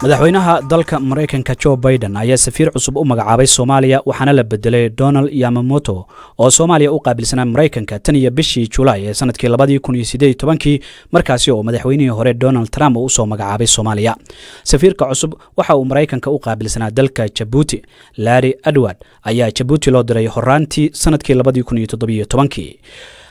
madaxweynaha dalka Mareykanka Joe Biden ayaa safiir cusub u magacaabay Soomaaliya waxaana la bedelay Donald Yamamoto oo Soomaaliya u qaabilsanaa Mareykanka tan iyo bishii July ee sanadkii 2018 markaasi oo madaxweynihii hore Donald Trump uu soo magacaabay Soomaaliya. Safiirka cusub waxa uu Mareykanka u qaabilsanaa dalka Djibouti. Larry Edward ayaa Djibouti loo diray horaantii sanadkii 2017.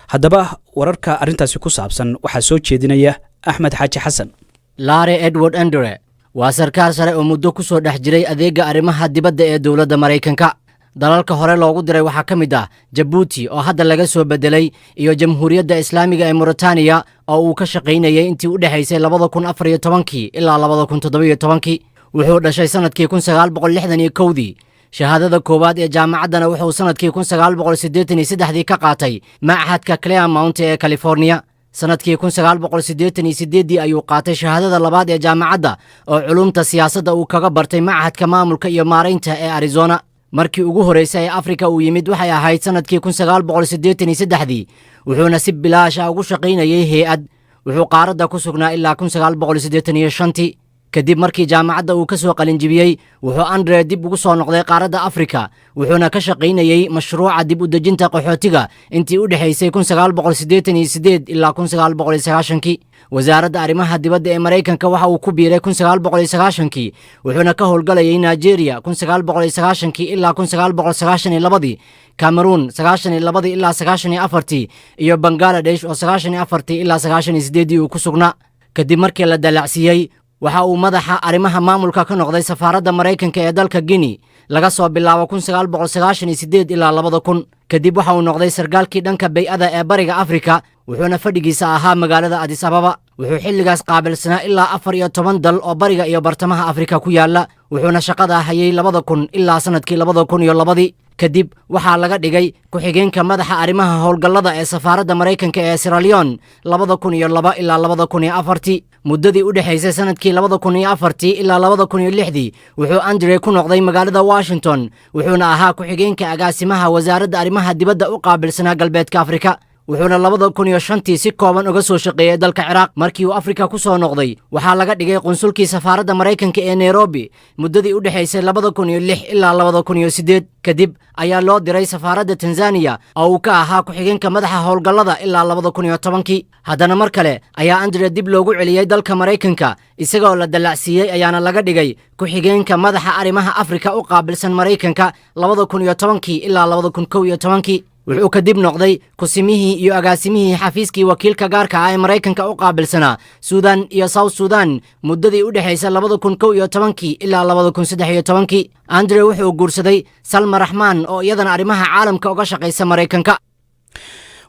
haddaba wararka arintaasi ku saabsan waxa soo jeedinaya Axmed Xaaji Xasan. Larry Edward Andre waa sarkaal sare oo muddo ku soo dhex jiray adeega arrimaha dibadda ee dawladda Mareykanka. dalalka hore loogu diray waxaa ka mid ah Djibouti oo hadda laga soo bedelay iyo Jamhuuriyadda Islaamiga ee Mauritania oo uu ka shaqaynayay intii u dhaxaysay 2014 ilaa 2017. wuxuu dhashay sanadkii 1961 shahaadada koowaad ee jaamacaddana wuxuu sanadkii 1983 ka qaatay Machadka Claremont ee California. sanadkii 1988 ayuu qaatay shahaadada labaad ee jaamacadda oo culumta siyaasadda uu kaga bartay Machadka Maamulka iyo Maareynta ee Arizona. markii ugu horeysay ee Afrika uu yimid waxay ahayd sanadkii 1983 wuxuuna si bilaash ah ugu shaqaynayay hay'ad. wuxuu qaaradda ku sugnaa ilaa 1985 kadib markii jaamacadda uu ka soo qalinjibiyey wuxuu Andre dib ugu soo noqday qaaradda Afrika wuxuuna ka shaqaynayay mashruuca dib u dejinta qaxootiga intii u dhaxaysay 1988 ilaa 1990. wasaaradda arrimaha dibadda ee Mareykanka waxa uu ku biiray 1990 wuxuuna ka howlgalayay Nigeria 1990 ilaa 1992, Cameroon 92 ilaa 94 iyo Bangladesh oo 94 ilaa 98 uu ku sugnaa. kadib markii la dalacsiyay waxa uu madaxa arrimaha maamulka ka noqday safaaradda Mareykanka ee dalka Guinea laga soo bilaabo 1998 ilaa 2000. kadib waxa uu noqday sargaalkii dhanka bay'ada ee bariga Afrika wuxuuna fadhigiisa ahaa magaalada Addis Ababa. wuxuu xilligaas qaabilsanaa ilaa 14 dal oo bariga iyo bartamaha Afrika ku yaala wuxuuna shaqada hayay 2000 ilaa sanadkii 2002. kadib waxaa laga dhigay ku-xigeenka madaxa arrimaha howlgallada ee safaaradda Mareykanka ee Sierra Leone 2002 ilaa 2004. muddadii u dhaxaysay sanadkii 2004 ilaa 2006 wuxuu Andre ku noqday magaalada Washington wuxuuna ahaa ku-xigeenka agaasimaha wasaaradda arrimaha dibadda u qaabilsanaa galbeedka Afrika. wuxuuna 2005 si kooban uga soo shaqeeyay dalka Ciraaq. markii uu Afrika ku soo noqday waxaa laga dhigay qunsulkii safaaradda Mareykanka ee Nairobi muddadii u dhaxaysay 2006 ilaa 2008. kadib ayaa loo diray safaaradda Tanzania oo uu ka ahaa ku-xigeenka madaxa howlgallada ilaa 2010. haddana mar kale ayaa Andre dib loogu celiyay dalka Mareykanka isagoo la dalacsiiyey ayaana laga dhigay ku-xigeenka madaxa arrimaha Afrika u qaabilsan Mareykanka 2010 ilaa 2011. wuxuu kadib noqday kusimihii iyo agaasimihii xafiiskii wakiilka gaarka ah ee Mareykanka u qaabilsanaa Sudan iyo South Sudan muddadii u dhaxaysay 2011 ilaa 2013. Andre wuxuu guursaday Salma Rahman oo iyadana arrimaha caalamka uga shaqeysa Mareykanka.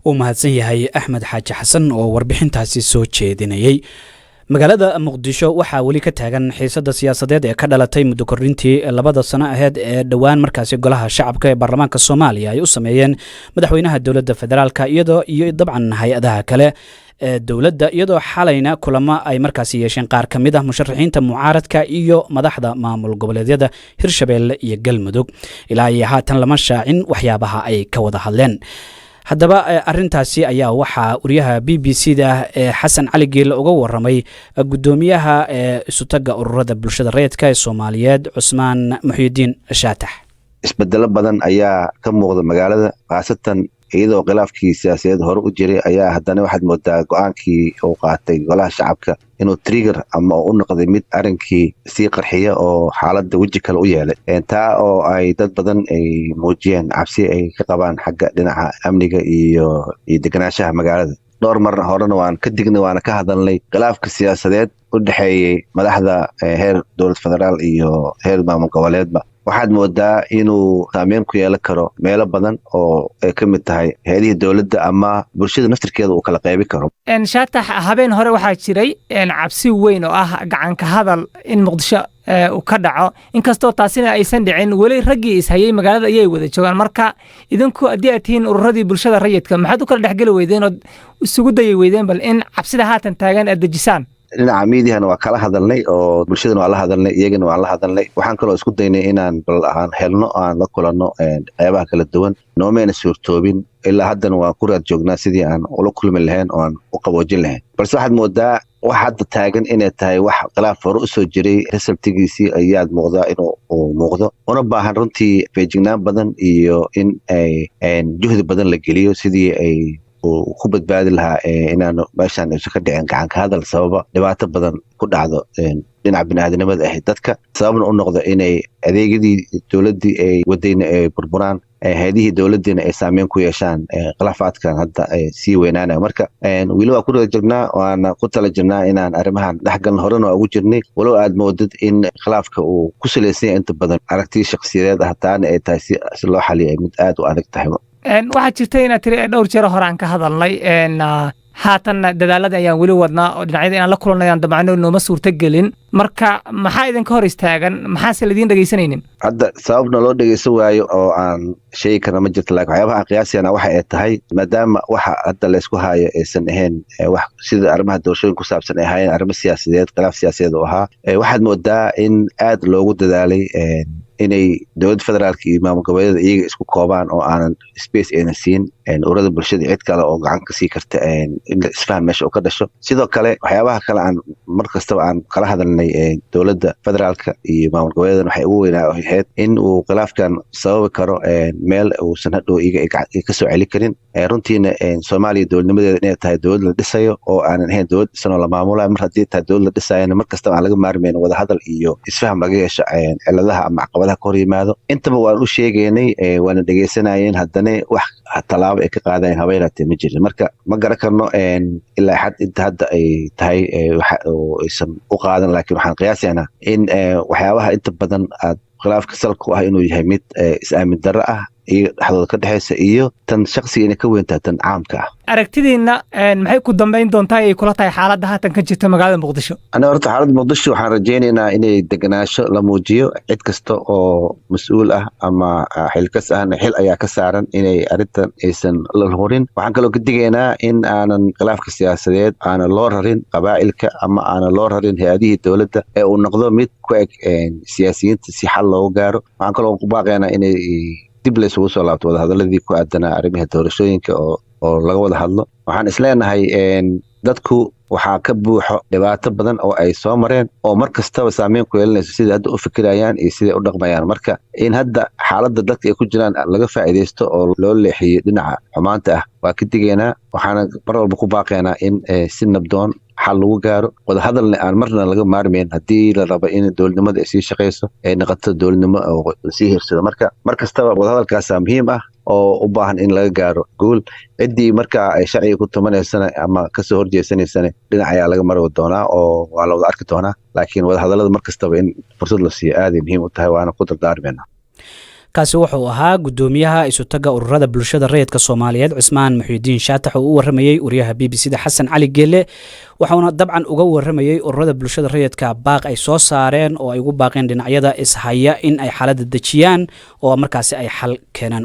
uu mahadsan yahay Axmed Xaaji Xasan oo warbixintaasi soo jeedinayay. magaalada Muqdisho waxaa weli ka taagan xiisadda siyaasadeed ee ka dhalatay muddo kordhintii 2 sano aheyd ee dhawaan markaasi golaha shacabka ee baarlamaanka Soomaaliya ay u sameeyeen madaxweynaha dawladda federaalka iyo dabcan hay'adaha kale ee dawladda iyadoo xalayna kulamo ay markaasi yeesheen qaar ka mid ah musharaxiinta mucaaradka iyo madaxda maamul goboleedyada Hirshabeelle iyo Galmudug. ilaa iyo haatan lama shaacin waxyaabaha ay ka wada hadleen. haddaba arintaasi ayaa waxaa wariyaha BBC-da ee Xasan Cali Geelle uga waramay gudoomiyaha isutaga ururada bulshada rayidka ee Soomaaliyeed Cusmaan Muxyidiin Shaatax. isbedelo badan ayaa ka muuqda magaalada qaasatan iyadoo khilaafkii siyaasadeed hore u jiray ayaa haddana waxaad moodaa go'aankii uu qaatay golaha shacabka inuu trigger ama u noqday mid arrinkii sii qarxiya oo xaaladda weji kale u yeelay. taa oo ay dad badan ay muujiyeen cabsi ay ka qabaan xagga dhinaca amniga iyo deganaanshaha magaalada. dhowr mar horena waan ka dignay waana ka hadalnay khilaafka siyaasadeed u dhexeeyey madaxda heer dowlad federaal iyo heer maamul goboleedba. waxaad moodaa inuu saameyn ku yeelan karo meelo badan oo ay ka mid tahay hay'adihii dawladda ama bulshada naftirkeeda uu kala qaybi karo. Shaatax habeen hore waxaa jiray cabsi weyn oo ah gacanka hadal in Muqdisho uu ka dhaco inkastoo taasina aysan dhicin weli raggii ishayay magaalada ayay wada joogaan. marka idinku haddii aad tihiin ururadii bulshada rayidka maxaad u kala dhexgeli weydeen oo isugu dayay weydeen bal in cabsida haatan taagan aad dejisaan? dhinaca miidiyahana waa kala hadalnay oo bulshadana waa la hadalnay iyagana waan la hadalnay waxaan kaloo isku daynay inaan bal aan helno aan la kulanno qeybaha kala duwan noomayna suurtoobin ilaa haddana waan ku raad joognaa sidii aan ula kulmi lahayn oo aan u qaboojin lahayn balse waxaad moodaa wax hadda taagan inay tahay wax khilaaf hore u soo jiray resultigiisii ayaad muuqdaa inuu muuqdo una baahan runtii feejignaan badan iyo in ay juhdi badan la geliyo sidii ay ku badbaadi lahaa inaanu meeshaan isu ka dhicin gacanka hadal sababa dhibaato badan ku dhacdo dhinaca bini'aadanimada ahayd dadka sababna u noqdo inay adeegyadii dowladdii ay wadayna ay burburaan hay-adihii dowladdiina ay saameyn ku yeeshaan khilaafaadkan hadda sii weynaanaya marka weli waa ku rada jirnaa waana ku tala jirnaa inaan arrimahan dhexgalna horena waa ugu jirnay walow aad moodid in khilaafka uu ku salaysan yahay inta badan aragtiya shakhsiyadeed ah taana ay tahay si loo xaliyo ay mid aad u adag tahay waxaad jirta inaad tiri dhowr jeer hore aan ka hadalnay haatanna dadaalada ayaan weli wadnaa oo dhinacyada inaan la kulannayaan dabcano nooma suurto gelin marka maxaa idinka hor istaagan maxaase laidiin dhegaysanaynin hadda sababna loo dhegaysan waayo oo aan sheegi karna ma jirto laakiin waxyaabaha aan qiyaasayana waxa ay tahay maadaama waxa hadda laysku haayo aysan ahayn wax sida arrimaha doorashooyin ku saabsan ay ahaayeen arrimo siyaasadeed khilaaf siyaasadeed u ahaa waxaad moodaa in aad loogu dadaalay inay dowladda federaalka iyo maamul goboleedyada iyaga isku koobaan oo aanan space ayna siin urada bulshada cid kale oo gacan ka sii karta in isfahan meesha uu ka dhasho sidoo kale waxyaabaha kale aan mar kastaba aan kala hadalnay dowladda federaalka iyo maamul goboleedan waxay ugu weynaa ahayd in uu khilaafkan sababi karo meel uusan hadhow iyaga ka soo celi karin runtiina soomaaliya dowladnimadeeda inay tahay dowlad la dhisayo oo aanan ahayn dowlad dhisan oo la maamulayo mar haddii tahay dowlad la dhisayana mar kastaba aan laga maarmayn wadahadal iyo isfaham laga yeesho ciladaha ama caqabadaha ka hor yimaado intaba waan u sheegaynay waana dhegaysanayeen haddana wax tallaabo ay ka qaadayeen habeynatee ma jirin marka ma garan karno ilaa xad inta hadda ay tahay aysan u qaadan laakiin waxaan qiyaasaynaa in waxyaabaha inta badan aad khilaafka salka u ah inuu yahay mid is-aamin darro ah iyo dhexdooda ka dhexaysa iyo tan shaksiga inay ka weyntahay tan caamka ah aragtidiinna maxay ku dambayn doontaa ay kula tahay xaaladda haatan ka jirta magaalada muqdisho aniga horta xaaladda muqdisho waxaan rajaynaynaa inay degenaansho la muujiyo cid kasta oo mas-uul ah ama xilkas ahna xil ayaa ka saaran inay arrintan aysan la hurin waxaan kaloo ka digaynaa in aanan khilaafka siyaasadeed aanan loo rarin qabaa'ilka ama aanan loo rarin hay-adihii dowladda ee uu noqdo mid ku eg siyaasiyiinta si xal loogu gaaro waxaan kaloo ku baaqaynaa inay dib laysugu soo laabto wadahadaladii ku aadanaa arrimaha doorashooyinka oo laga wada hadlo waxaan isleenahay dadku waxaa ka buuxo dhibaato badan oo ay soo mareen oo mar kastaba saameyn ku yeelanayso siday hadda u fikirayaan iyo siday u dhaqmayaan marka in hadda xaaladda dadka ay ku jiraan laga faa'iidaysto oo loo leexiyo dhinaca xumaanta ah waa ka digaynaa waxaana mar walba ku baaqaynaa in si nabdoon xal lagu gaaro wadahadalna aan marna laga maarmayn haddii la rabo in dowladnimada ay sii shaqayso ay noqoto dowladnimo oo lasii hirsado marka mar kastaba wadahadalkaasaa muhiim ah oo u baahan in laga gaaro guul ciddii markaa ay sharciga ku tumanaysana ama kasoo horjeesanaysana dhinac ayaa laga mari doonaa oo waa la wada arki doonaa laakiin wadahadalada mar kastaba in fursad la siiyo aaday muhiim u tahay waana ku dardaarmayna kaasi wuxuu ahaa gudoomiyaha isutaga ururada bulshada rayidka soomaaliyeed cismaan muxiidiin shaatax oo u waramayey wariyaha b b c da xasan cali geelle waxauna dabcan uga waramayey ururada bulshada rayidka baaq ay soo saareen oo ay ugu baaqeen dhinacyada ishaya in ay xaaladda dejiyaan oo markaasi ay xal keenaan